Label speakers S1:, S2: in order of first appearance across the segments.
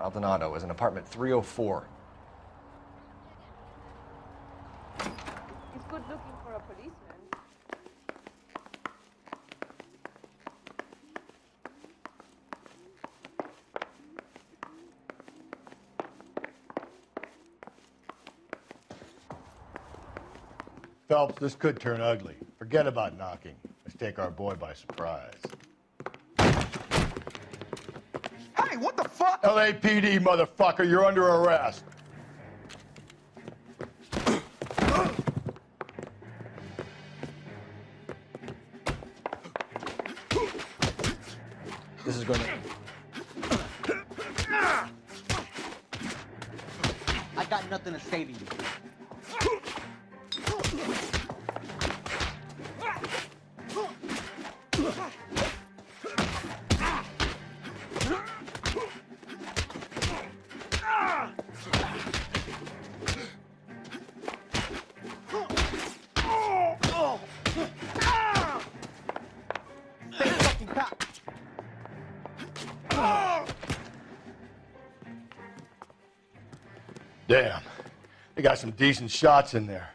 S1: Maldonado is in apartment 304.
S2: It's good looking for a policeman.
S3: Phelps, this could turn ugly. Forget about knocking. Let's take our boy by surprise.
S4: Hey, what the fuck?
S3: LAPD, motherfucker, you're under arrest.
S1: This is going to...
S5: I got nothing to say to you.
S3: Damn, they got some decent shots in there.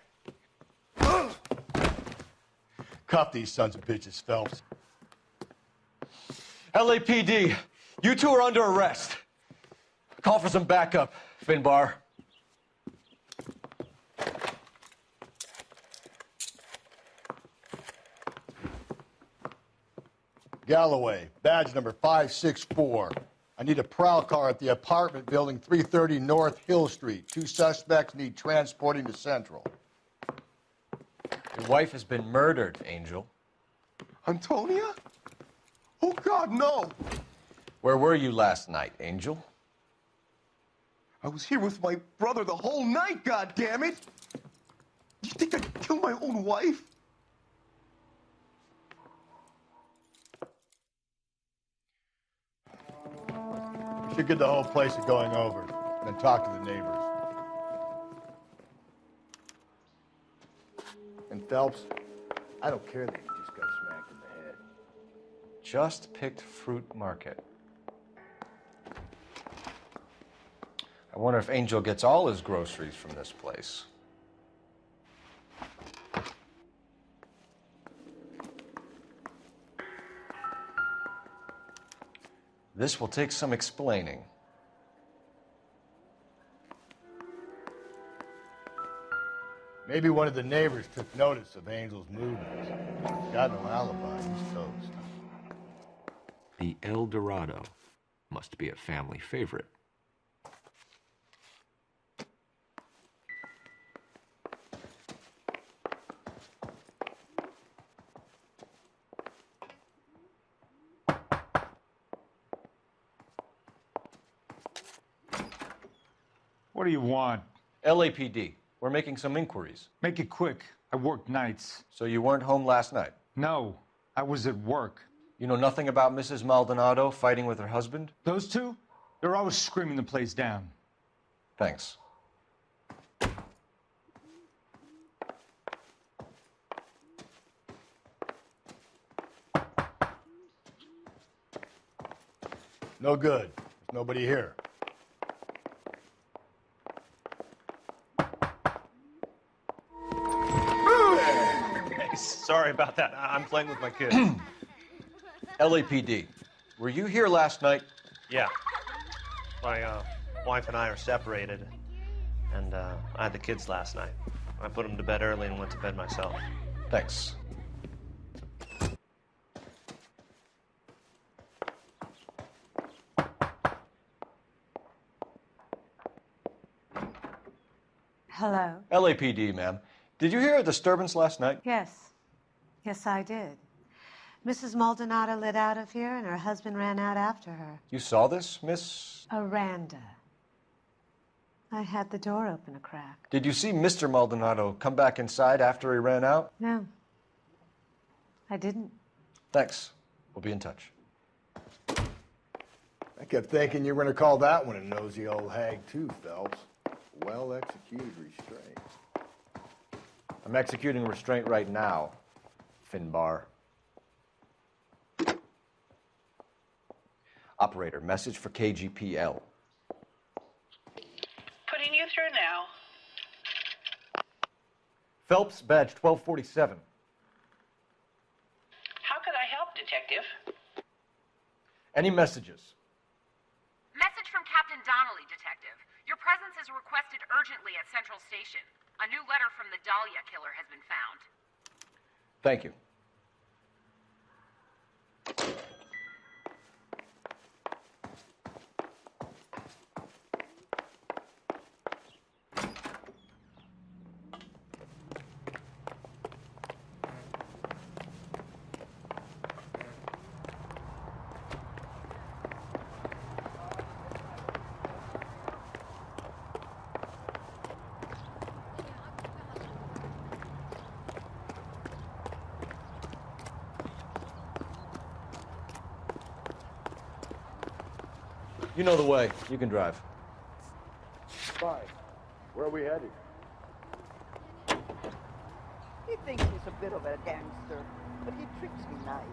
S3: Cuff these sons of bitches, Phelps.
S1: LAPD, you two are under arrest. Call for some backup, Finbar.
S3: Galloway, badge number 564. I need a prowl car at the apartment building 330 North Hill Street. 2 suspects need transporting to Central.
S1: Your wife has been murdered, Angel.
S4: Antonia? Oh, God, no.
S1: Where were you last night, Angel?
S4: I was here with my brother the whole night, goddammit! You think I'd kill my own wife?
S3: We should get the whole place to going over, then talk to the neighbors. And Phelps, I don't care that you just got smacked in the head.
S1: Just picked Fruit Market. I wonder if Angel gets all his groceries from this place. This will take some explaining.
S3: Maybe one of the neighbors took notice of Angel's movements. He's got no alibi, he's toast.
S6: The El Dorado must be a family favorite.
S7: What do you want?
S1: LAPD, we're making some inquiries.
S7: Make it quick. I work nights.
S1: So you weren't home last night?
S7: No, I was at work.
S1: You know nothing about Mrs. Maldonado fighting with her husband?
S7: Those two? They're always screaming the place down.
S1: Thanks.
S3: No good. There's nobody here.
S8: Sorry about that. I'm playing with my kids.
S1: LAPD, were you here last night?
S8: Yeah. My wife and I are separated, and I had the kids last night. I put them to bed early and went to bed myself.
S1: Thanks.
S9: Hello?
S1: LAPD, ma'am. Did you hear a disturbance last night?
S9: Yes. Yes, I did. Mrs. Maldonado lit out of here, and her husband ran out after her.
S1: You saw this, Miss?
S9: Aranda. I had the door open a crack.
S1: Did you see Mr. Maldonado come back inside after he ran out?
S9: No. I didn't.
S1: Thanks. We'll be in touch.
S3: I kept thinking you were going to call that one a nosy old hag, too, Phelps. Well-executed restraint.
S1: I'm executing restraint right now, Finbar. Operator, message for KGPL.
S10: Putting you through now.
S1: Phelps, badge 1247.
S10: How could I help, Detective?
S1: Any messages?
S11: Message from Captain Donnelly, Detective. Your presence is requested urgently at Central Station. A new letter from the Dahlia killer has been found.
S1: Thank you. You know the way. You can drive.
S3: Fine. Where are we headed?
S2: He thinks he's a bit of a gangster, but he treats me nice.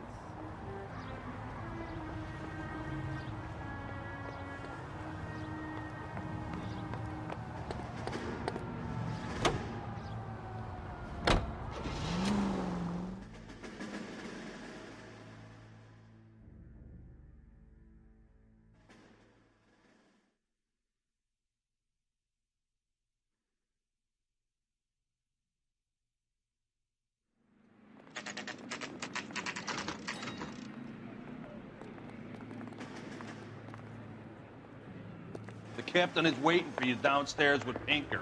S12: The captain is waiting for you downstairs with Pinker.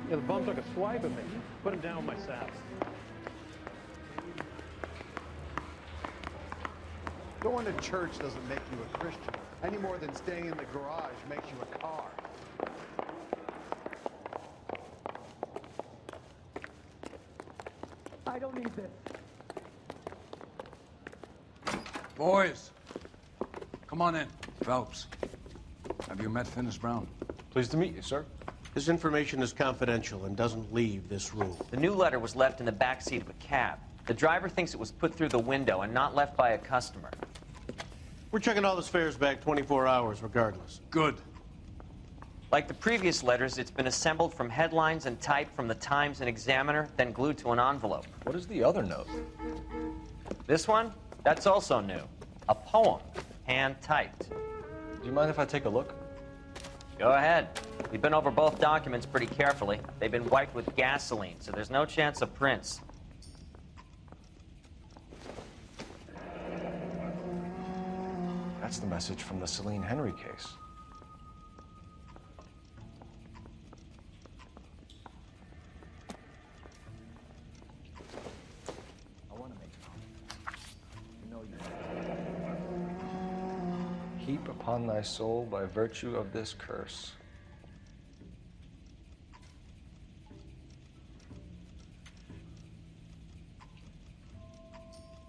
S13: Yeah, the bum took a swipe at me. Put him down with my saps.
S14: Going to church doesn't make you a Christian, any more than staying in the garage makes you a car.
S2: I don't need this.
S15: Boys, come on in. Phelps, have you met Finis Brown?
S1: Pleased to meet you, sir.
S8: His information is confidential and doesn't leave this room.
S16: The new letter was left in the back seat of a cab. The driver thinks it was put through the window and not left by a customer.
S8: We're checking all his fares back 24 hours regardless.
S15: Good.
S16: Like the previous letters, it's been assembled from headlines and typed from the Times and Examiner, then glued to an envelope.
S1: What is the other note?
S16: This one? That's also new. A poem, hand-typed.
S1: Do you mind if I take a look?
S16: Go ahead. We've been over both documents pretty carefully. They've been wiped with gasoline, so there's no chance of prints.
S1: That's the message from the Celine Henry case. I want to make it. You know you heap upon thy soul by virtue of this curse.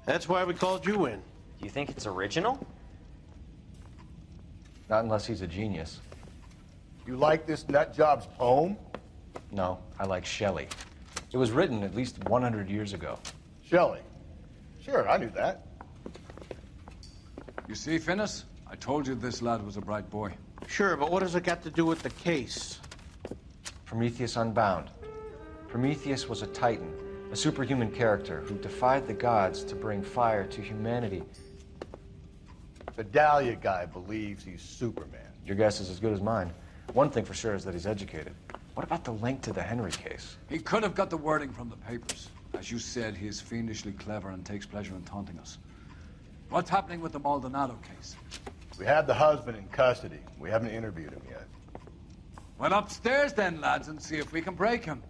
S8: That's why we called you in.
S16: Do you think it's original?
S1: Not unless he's a genius.
S3: You like this nut job's poem?
S1: No, I like Shelley. It was written at least 100 years ago.
S3: Shelley? Sure, I knew that.
S15: You see, Finis? I told you this lad was a bright boy.
S8: Sure, but what has it got to do with the case?
S1: Prometheus Unbound. Prometheus was a titan, a superhuman character who defied the gods to bring fire to humanity.
S3: The Dahlia guy believes he's Superman.
S1: Your guess is as good as mine. One thing for sure is that he's educated. What about the link to the Henry case?
S15: He could have got the wording from the papers. As you said, he is fiendishly clever and takes pleasure in taunting us. What's happening with the Maldonado case?
S3: We have the husband in custody. We haven't interviewed him yet.
S15: Well, upstairs then, lads, and see if we can break him.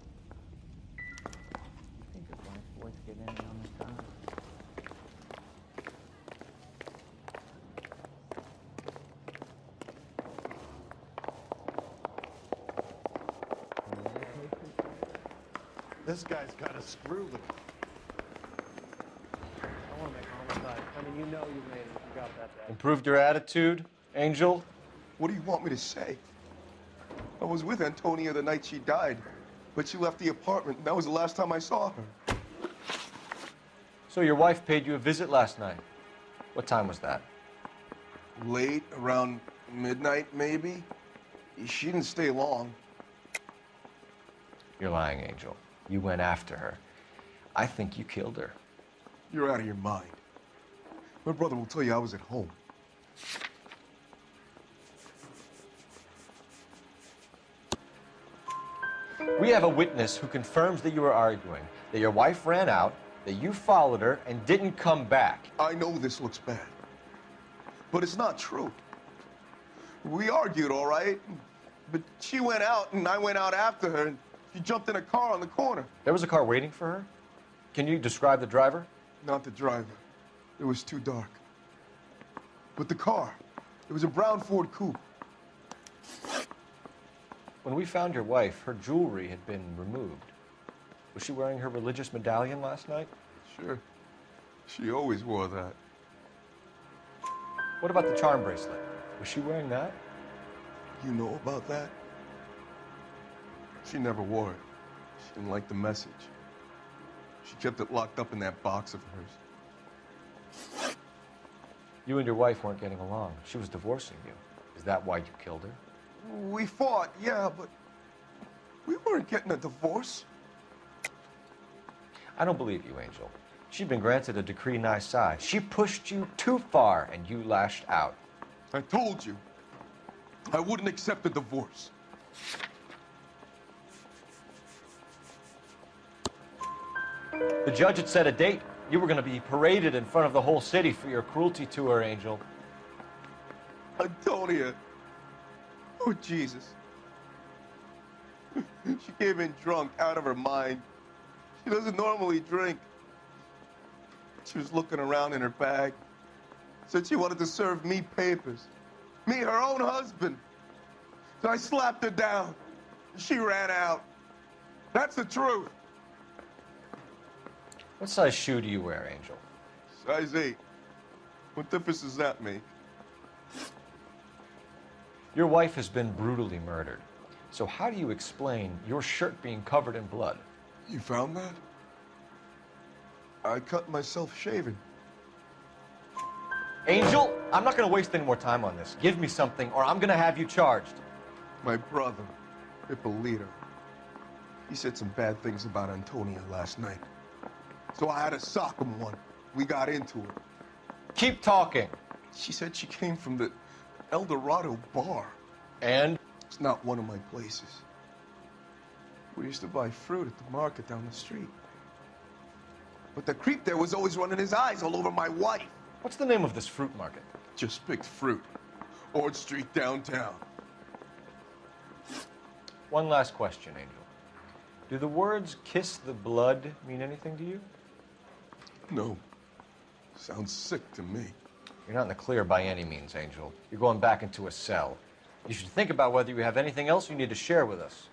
S14: This guy's got a screw loose.
S13: I want to make homicide. I mean, you know you made it. You got that bad.
S1: Improved your attitude, Angel?
S4: What do you want me to say? I was with Antonia the night she died, but she left the apartment, and that was the last time I saw her.
S1: So your wife paid you a visit last night. What time was that?
S4: Late, around midnight, maybe? She didn't stay long.
S1: You're lying, Angel. You went after her. I think you killed her.
S4: You're out of your mind. My brother will tell you I was at home.
S1: We have a witness who confirms that you were arguing, that your wife ran out, that you followed her and didn't come back.
S4: I know this looks bad, but it's not true. We argued, all right, but she went out and I went out after her and she jumped in a car on the corner.
S1: There was a car waiting for her? Can you describe the driver?
S4: Not the driver. It was too dark. But the car, it was a brown Ford Coupe.
S1: When we found your wife, her jewelry had been removed. Was she wearing her religious medallion last night?
S4: Sure. She always wore that.
S1: What about the charm bracelet? Was she wearing that?
S4: You know about that? She never wore it. She didn't like the message. She kept it locked up in that box of hers.
S1: You and your wife weren't getting along. She was divorcing you. Is that why you killed her?
S4: We fought, yeah, but we weren't getting a divorce.
S1: I don't believe you, Angel. She'd been granted a decree nisi. She pushed you too far, and you lashed out.
S4: I told you, I wouldn't accept a divorce.
S1: The judge had set a date. You were going to be paraded in front of the whole city for your cruelty to her, Angel.
S4: Antonia. Oh, Jesus. She came in drunk, out of her mind. She doesn't normally drink. She was looking around in her bag. Said she wanted to serve me papers. Me, her own husband. So I slapped her down. She ran out. That's the truth.
S1: What size shoe do you wear, Angel?
S4: Size 8. What difference does that make?
S1: Your wife has been brutally murdered. So how do you explain your shirt being covered in blood?
S4: You found that? I cut myself shaving.
S1: Angel, I'm not going to waste any more time on this. Give me something or I'm going to have you charged.
S4: My brother, Ippolito, he said some bad things about Antonia last night. So I had to sock him one. We got into it.
S1: Keep talking.
S4: She said she came from the El Dorado bar.
S1: And?
S4: It's not one of my places. We used to buy fruit at the market down the street. But the creep there was always running his eyes all over my wife.
S1: What's the name of this fruit market?
S4: Just picked fruit. Ord Street downtown.
S1: One last question, Angel. Do the words kiss the blood mean anything to you?
S4: No. Sounds sick to me.
S1: You're not in the clear by any means, Angel. You're going back into a cell. You should think about whether you have anything else you need to share with us.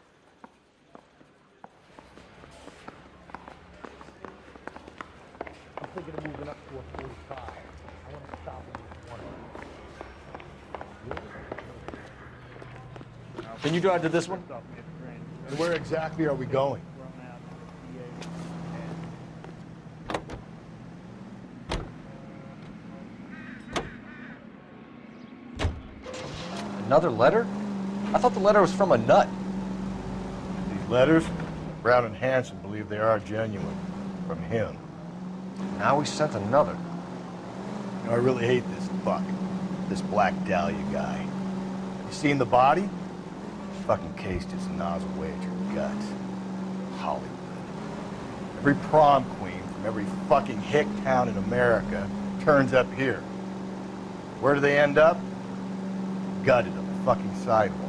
S13: I'm thinking of moving up to a 45. I want to stop at one.
S1: Can you drive to this one?
S3: And where exactly are we going?
S1: Another letter? I thought the letter was from a nut.
S3: These letters, Brown and Hanson believe they are genuine. From him.
S1: Now we sent another.
S3: You know, I really hate this fuck. This Black Dahlia guy. You seen the body? This fucking case just gnaws away at your guts. Hollywood. Every prom queen from every fucking hick town in America turns up here. Where do they end up? Gutted on the fucking sidewalk.